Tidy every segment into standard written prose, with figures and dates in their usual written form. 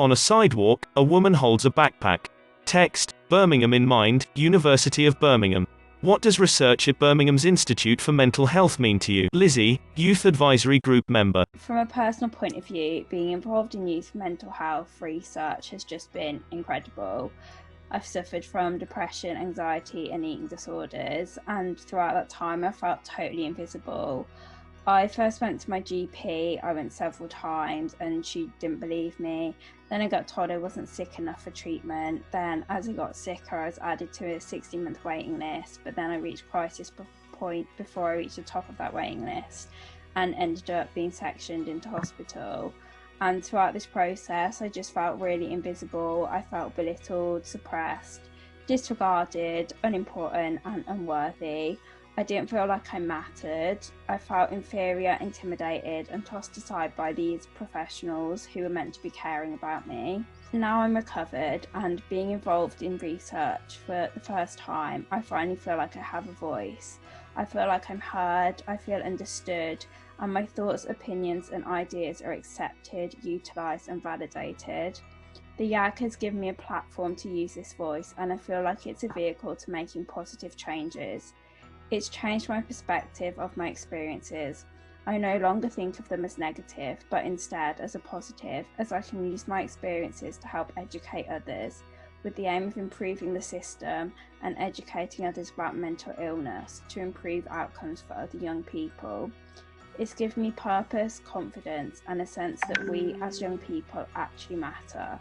On a sidewalk, a woman holds a backpack. Text, Birmingham in mind, University of Birmingham. What does research at Birmingham's Institute for Mental Health mean to you? Lizzie, Youth Advisory Group member. From a personal point of view, being involved in youth mental health research has just been incredible. I've suffered from depression, anxiety, and eating disorders, and throughout that time I felt totally invisible. I first went to my GP, I went several times, and she didn't believe me. Then I got told I wasn't sick enough for treatment. Then as I got sicker, I was added to a 16-month waiting list, but then I reached crisis point before I reached the top of that waiting list and ended up being sectioned into hospital. And throughout this process, I just felt really invisible. I felt belittled, suppressed, disregarded, unimportant, and unworthy. I didn't feel like I mattered. I felt inferior, intimidated, and tossed aside by these professionals who were meant to be caring about me. Now I'm recovered and being involved in research for the first time, I finally feel like I have a voice. I feel like I'm heard, I feel understood, and my thoughts, opinions, and ideas are accepted, utilised, and validated. The YAG has given me a platform to use this voice, and I feel like it's a vehicle to making positive changes. It's changed my perspective of my experiences. I no longer think of them as negative, but instead as a positive, as I can use my experiences to help educate others, with the aim of improving the system and educating others about mental illness to improve outcomes for other young people. It's given me purpose, confidence, and a sense that we as young people actually matter.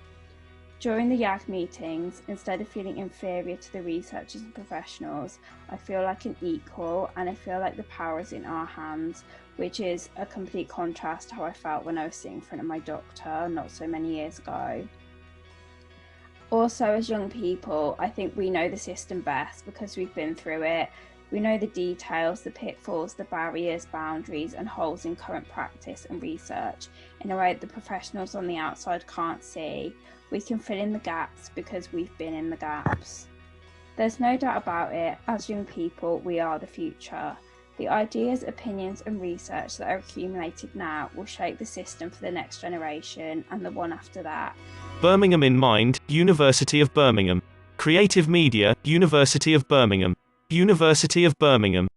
During the YAG meetings, instead of feeling inferior to the researchers and professionals, I feel like an equal, and I feel like the power is in our hands, which is a complete contrast to how I felt when I was sitting in front of my doctor not so many years ago. Also, as young people, I think we know the system best because we've been through it. We know the details, the pitfalls, the barriers, boundaries, and holes in current practice and research in a way that the professionals on the outside can't see. We can fill in the gaps because we've been in the gaps. There's no doubt about it, as young people, we are the future. The ideas, opinions, and research that are accumulated now will shape the system for the next generation and the one after that. Birmingham in mind, University of Birmingham. Creative Media, University of Birmingham. University of Birmingham.